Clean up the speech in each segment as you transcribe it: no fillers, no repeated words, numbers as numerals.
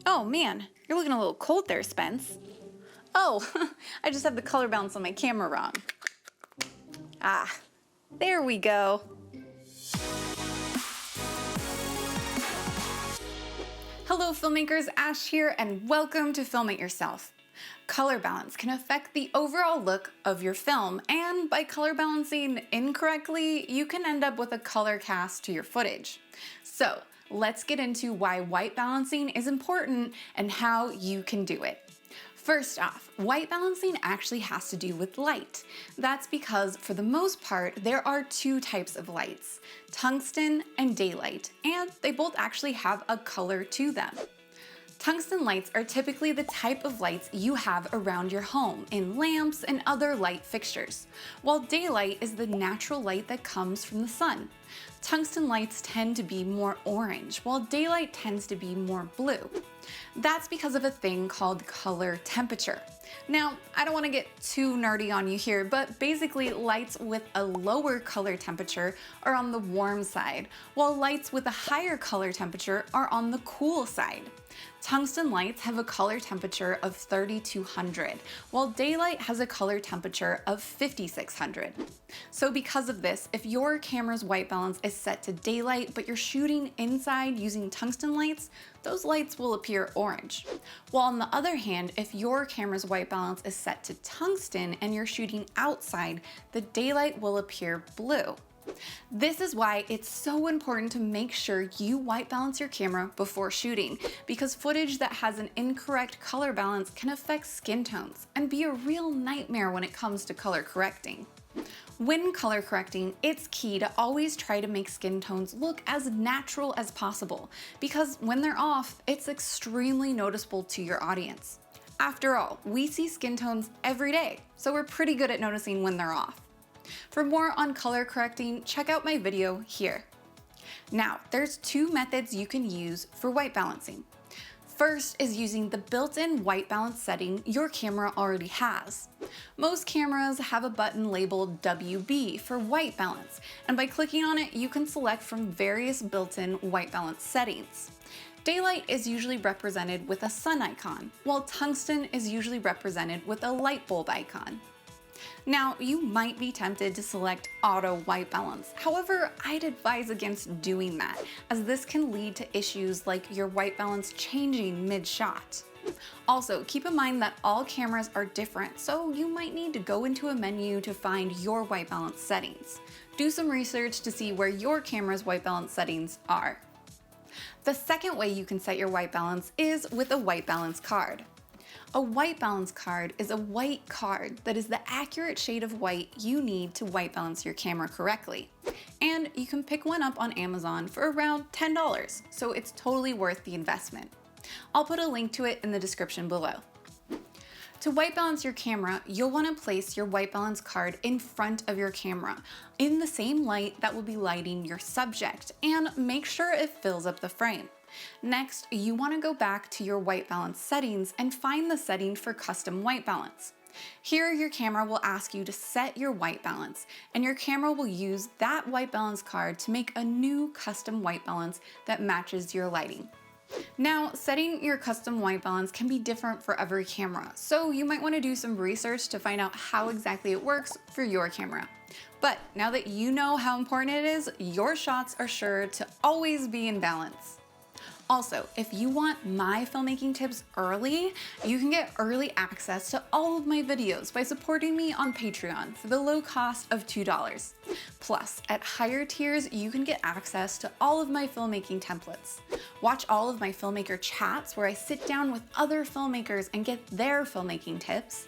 Oh man, you're looking a little cold there, Spence. Oh, I just have the color balance on my camera wrong. Ah, there we go. Hello filmmakers, Ash here, and welcome to Film It Yourself. Color balance can affect the overall look of your film, and by color balancing incorrectly, you can end up with a color cast to your footage. So let's get into why white balancing is important and how you can do it. First off, white balancing actually has to do with light. That's because for the most part, there are two types of lights, tungsten and daylight, and they both actually have a color to them. Tungsten lights are typically the type of lights you have around your home in lamps and other light fixtures, while daylight is the natural light that comes from the sun. Tungsten lights tend to be more orange, while daylight tends to be more blue. That's because of a thing called color temperature. Now, I don't want to get too nerdy on you here, but basically lights with a lower color temperature are on the warm side, while lights with a higher color temperature are on the cool side. Tungsten lights have a color temperature of 3200, while daylight has a color temperature of 5600. So because of this, if your camera's white balance is set to daylight, but you're shooting inside using tungsten lights, those lights will appear orange. While on the other hand, if your camera's white balance is set to tungsten and you're shooting outside, the daylight will appear blue. This is why it's so important to make sure you white balance your camera before shooting, because footage that has an incorrect color balance can affect skin tones and be a real nightmare when it comes to color correcting. When color correcting, it's key to always try to make skin tones look as natural as possible, because when they're off, it's extremely noticeable to your audience. After all, we see skin tones every day, so we're pretty good at noticing when they're off. For more on color correcting, check out my video here. Now, there's two methods you can use for white balancing. First is using the built-in white balance setting your camera already has. Most cameras have a button labeled WB for white balance, and by clicking on it, you can select from various built-in white balance settings. Daylight is usually represented with a sun icon, while tungsten is usually represented with a light bulb icon. Now, you might be tempted to select auto white balance. However, I'd advise against doing that, as this can lead to issues like your white balance changing mid-shot. Also, keep in mind that all cameras are different, so you might need to go into a menu to find your white balance settings. Do some research to see where your camera's white balance settings are. The second way you can set your white balance is with a white balance card. A white balance card is a white card that is the accurate shade of white you need to white balance your camera correctly. And you can pick one up on Amazon for around $10, so it's totally worth the investment. I'll put a link to it in the description below. To white balance your camera, you'll want to place your white balance card in front of your camera, in the same light that will be lighting your subject, and make sure it fills up the frame. Next, you want to go back to your white balance settings and find the setting for custom white balance. Here, your camera will ask you to set your white balance, and your camera will use that white balance card to make a new custom white balance that matches your lighting. Now, setting your custom white balance can be different for every camera, so you might want to do some research to find out how exactly it works for your camera. But now that you know how important it is, your shots are sure to always be in balance. Also, if you want my filmmaking tips early, you can get early access to all of my videos by supporting me on Patreon for the low cost of $2. Plus, at higher tiers, you can get access to all of my filmmaking templates. Watch all of my filmmaker chats where I sit down with other filmmakers and get their filmmaking tips,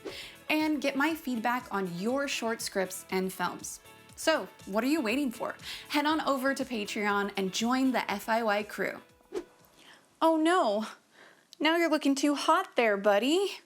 and get my feedback on your short scripts and films. So, what are you waiting for? Head on over to Patreon and join the FIY crew. Oh no, now you're looking too hot there, buddy.